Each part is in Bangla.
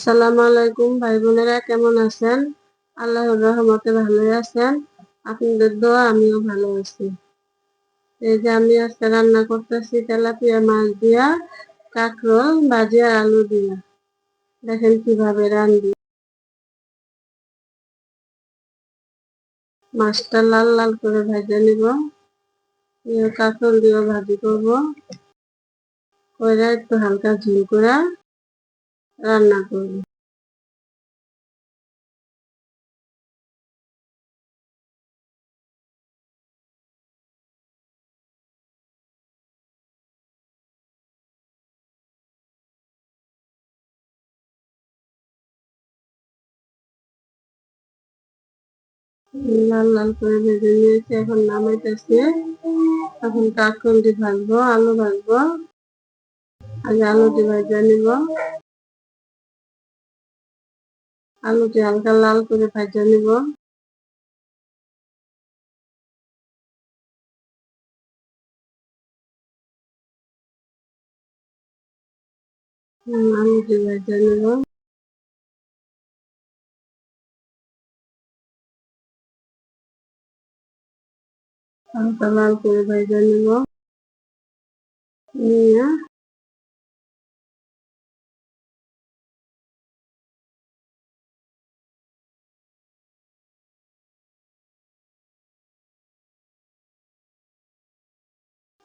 আসসালামু আলাইকুম ভাই বোনেরা, কেমন আছেন? আল্লাহর রহমতে ভালোই আছেন। আপনাদের দোয়া আমিও ভালো আছি। এই যে আমি আজকে রান্না করতেছি তেলাপিয়া মাছ দিয়া কাঁকরোল ভাজি আর আলু দিয়া। দেখেন কিভাবে রান্দি। মাছটা লাল লাল করে ভেজে নিব, কাঁকরোল দিয়ে ভাজি করব, করে একটু হালকা ঝোল করে রান্না করব। লাল লাল করে ভেজে নিয়েছি, এখন নামাইতেছি। এখন কাঁকরোল দিয়ে ভাজবো, আলু ভাজবো। আগে আলু দিয়ে ভেজে নিব, আলুটি হালকা লাল করে ভেজে নিব। আলুটি ভেজে নিব। হালকা লাল করে ভেজে নিব, নিয়ে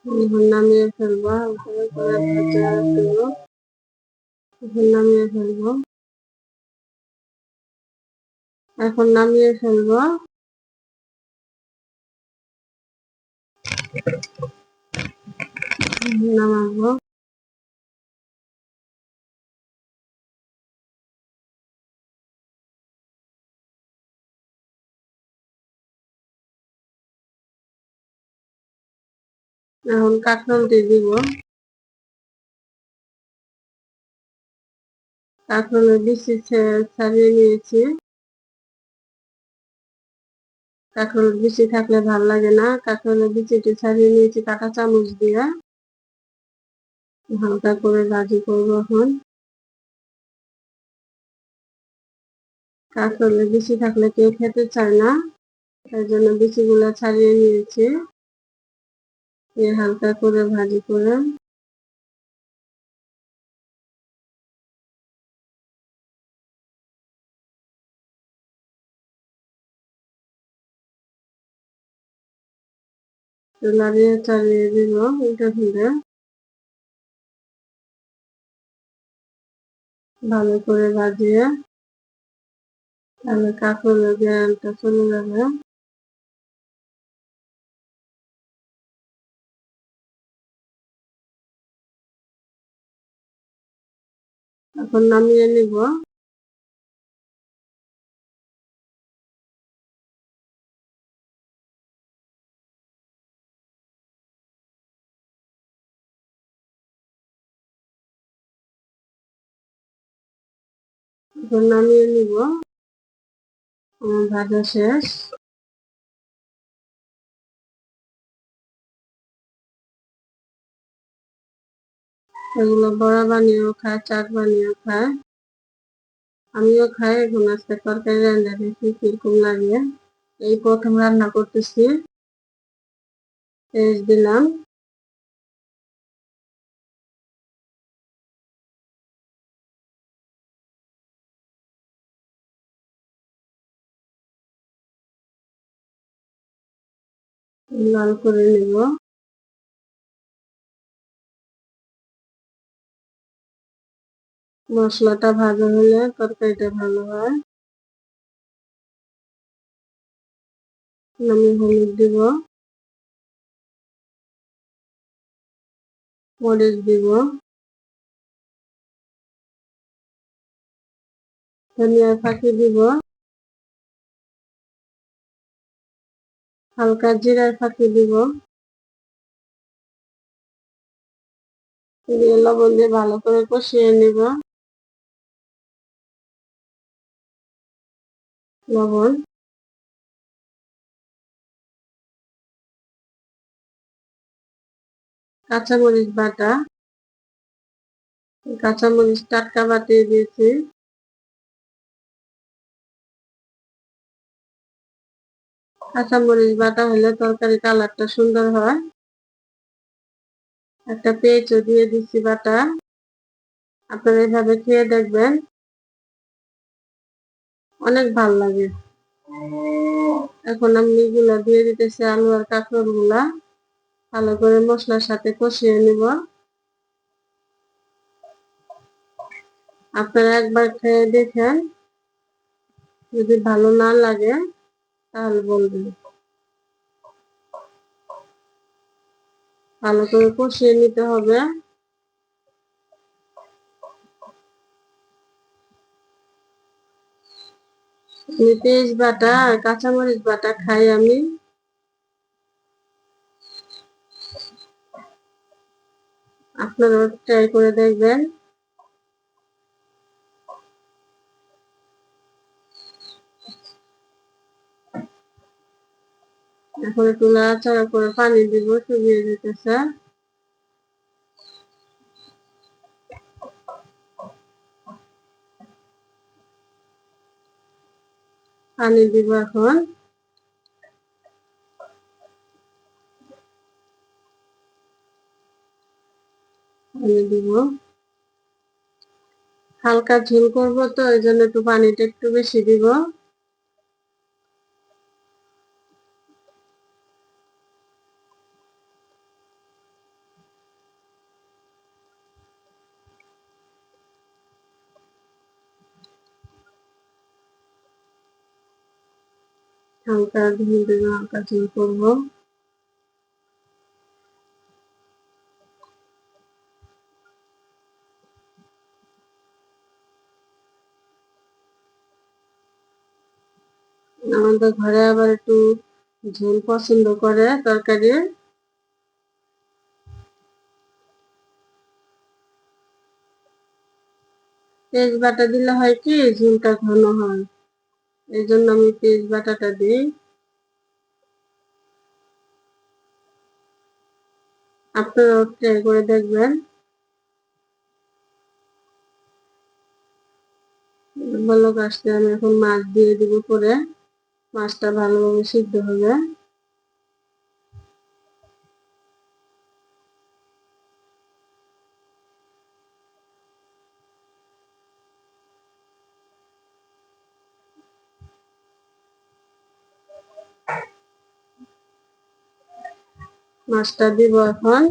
এখন নামিয়ে ফেলবো। হালকা করে ভেজে ফেলবো, এখন নামিয়ে ফেলবো। এখন নামিয়ে ফেলবো, নামাবো। এখন কাঁকরোল দিয়ে দিব। কাঁকরোলের বিচি ছাড়িয়ে নিয়েছি। কাঁকরোলের বিচি থাকলে ভাল লাগে না, কাঁকরোলের বিচিটি ছাড়িয়ে নিয়েছি কাঁটা চামচ দিয়ে। হালকা করে ভাজি করবো এখন। কাঁকরোলের বিচি থাকলে কেউ খেতে চায় না, তাই জন্য বিচিগুলো ছাড়িয়ে নিয়েছি। হালকা করে ভাজি করে নাড়িয়ে চালিয়ে দিব উল্টে ফিরে। ভালো করে ভাজিয়ে তাহলে কাঁকরোলের গ্রানটা চলে যাবে। এখন নামিয়ে নিব। এখন নামিয়ে নিব, আমার ভাজা শেষ। এগুলো বড়া বানিয়েও খায়, চাট বানিয়েও খায়, আমিও খাই। এখন আজকে তরকারি রান্না দেখি কিরকম লাগে। এই প্রথম রান্না করতেছি, পেঁয়াজ দিলাম। লাল করে নিব। মশলাটা ভাজা হলে তরকারিটা ভালো হয়। আমি হলুদ দিব, মরিচ দিব, ধনিয়া ফাঁকি দিব, হালকা জিরার ফাঁকি দিব। দিয়ে লবণ দিয়ে ভালো করে কষিয়ে নিব। লবণ, কাঁচামরিচ বাটা, কাঁচামরিচ টাটকা বাটিয়ে দিয়েছি। কাঁচামরিচ বাটা হলে তরকারি কালারটা সুন্দর হয়। একটা পেঁয়াজও দিয়ে দিচ্ছি বাটা। আপনারা এভাবে খেয়ে দেখবেন, অনেক ভাল লাগে। এখন আমি এগুলা দিয়ে দিতেছি, আলু আর কাঁকরোল গুলা ভালো করে মশলার সাথে কষিয়ে নিব। আপনারা একবার খেয়ে দেখেন, যদি ভালো না লাগে তাহলে বলবেন। ভালো করে কষিয়ে নিতে হবে। পেঁয়াজ বাটা আর কাঁচামরিচ বাটা খাই আমি। আপনারাও ট্রাই করে দেখবেন। এখন একটু নাড়াচাড়া করে পানি দিব, শুকিয়ে যেতেছে। পানি দিব এখন। পানি দিব, হালকা ঝোল করবো তো এই জন্য একটু পানিটা একটু বেশি দিব। হালকা ঝোল দিব, হালকা ঝোল করবো। আমাদের ঘরে আবার একটু ঝোল পছন্দ করে তরকারি। পেঁয়াজ বাটা দিলে হয় কি ঝোলটা ঘন হয়, এই জন্য আমি পেঁয়াজ বাটাটা দিই। আপনারাও ট্রাই করে দেখবেন। বলক আসলে আমি এখন মাছ দিয়ে দিব, পরে মাছটা ভালোভাবে সিদ্ধ হবে। মাছটা দিব এখন।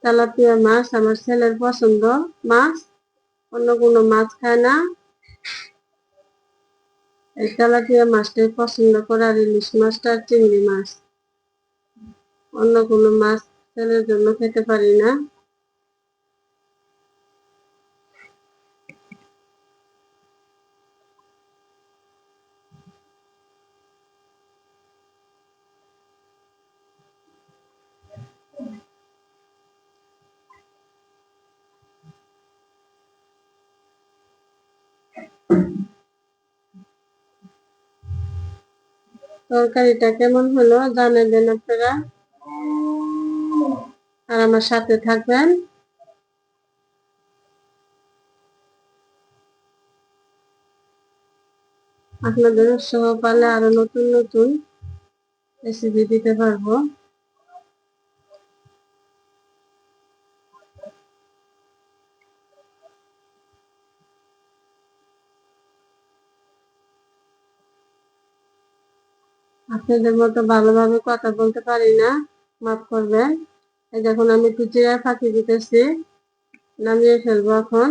তেলাপিয়া মাছ আমার ছেলের পছন্দ মাছ, অন্য কোনো মাছ খায় না। এই তেলাপিয়া মাছটাই পছন্দ করে, আর ইলিশ মাছটা আর চিংড়ি মাছ। অন্য কোনো মাছ ছেলের জন্য খেতে পারি না। তরকারিটা কেমন হলো জানাবেন আপনারা, আর আমার সাথে থাকবেন। আপনাদের উৎসাহ পালে আরো নতুন নতুন রেসিপি দিতে পারবো। আপনাদের মতো ভালোভাবে কথা বলতে পারি না, মাফ করবেন। এই দেখুন আমি একটু জিরা ফাঁকি দিতেছি, নামিয়ে ফেলবো এখন।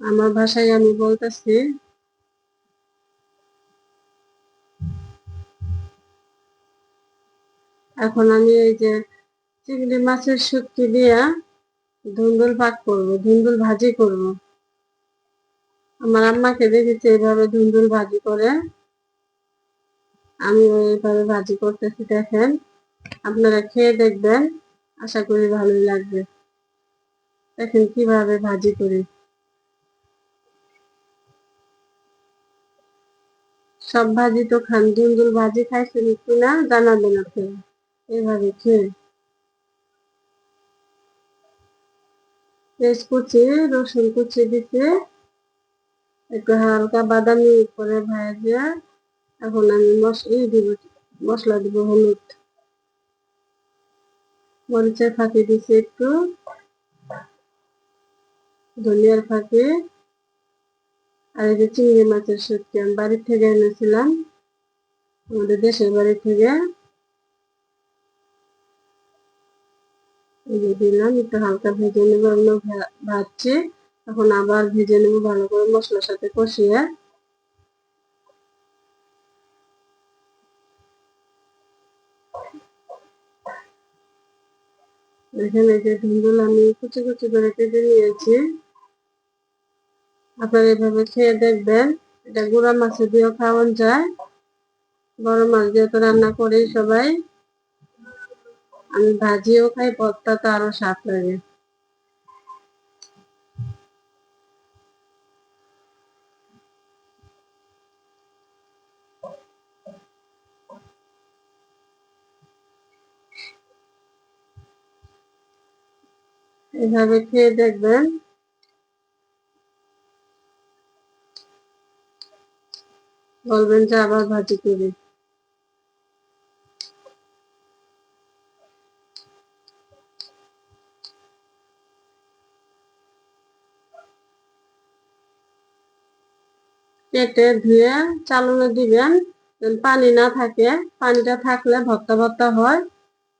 আমার ভাষায় আমি বলতেছি। এখন আমি এই যে চিংড়ি মাছের শুটকি দিয়া ধুন্দুল পাক করব, ধুন্দুল ভাজি করব। আমার আম্মাকে দেখেছি এইভাবে ধুন্দুল ভাজি করে, আমি এইভাবে ভাজি করতেছি দেখেন। আপনারা খেয়ে দেখবেন, আশা করি ভালোই লাগবে। দেখেন কিভাবে ভাজি করি। সব ভাজি তো খান, ঝুল ভাজি খাইছেন কিনা জানাবেন আপনি। এইভাবে খেয়ে পেঁয়াজ কুচি, রসুন কুচি দিতে একটু হালকা বাদামি করে ভাজা। এখন আমি মশলা দিব হলুদ, মরিচের ফাঁকি দিচ্ছি একটু, ধনিয়ার ফাঁকি, আর এই যে চিংড়ি মাছের শুটকি আমি বাড়ি থেকে এনেছিলাম, আমাদের দেশের বাড়ি থেকে। এই যে দিলাম, একটু হালকা ভেজে নেব, এগুলো ভাজছি। এখন আবার ভেজে নেব ভালো করে মশলার সাথে কষিয়ে। এখানে যে ধুন্দুল আমি কুচি কুচি করে কেটে নিয়েছি, আপনারা এভাবে খেয়ে দেখবেন। এটা গুঁড়া মাছ দিয়েও খাওয়া যায়, বড় মাছ দিয়ে তো রান্না করি সবাই। আমি ভাজিও খাই, ভর্তা তো আরো স্বাদ লাগে। এভাবে খেয়ে দেখবেন, বলবেন যে আবার ভাজি করি। কেটে ধুয়ে চালনে দিবেন, পানি না থাকে। পানিটা থাকলে ভর্তা ভর্তা হয়।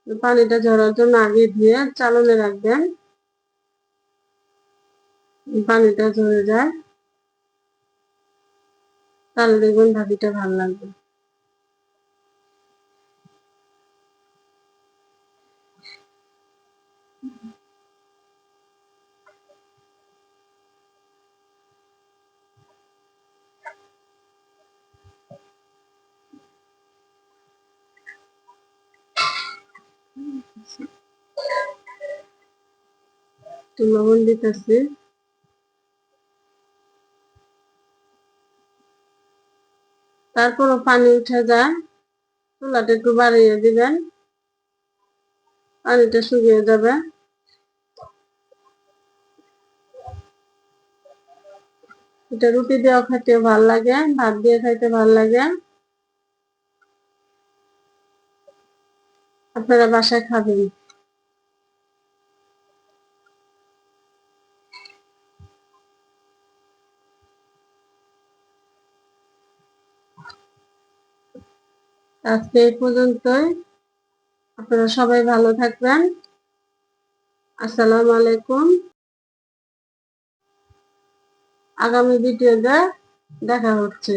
পানিটা ঝরার জন্য আগে ধুয়ে চালনে রাখবেন, পানিটা ঝরে যায়, তাহলে দেখবেন ভাজিটা ভালো লাগবে। একটু লবণ দিতেছি, তারপরও পানি উঠে যায়, চুলাটা একটু বাড়িয়ে দিবেন, পানিটা শুকিয়ে যাবে। এটা রুটি দিয়েও খেতে ভালো লাগে, ভাত দিয়ে খাইতে ভালো লাগে। আপনারা বাসায় খাবেন। আজকে এই পর্যন্তই। আপনারা সবাই ভালো থাকবেন। আসসালামু আলাইকুম। আগামী ভিডিওতে দেখা হচ্ছে।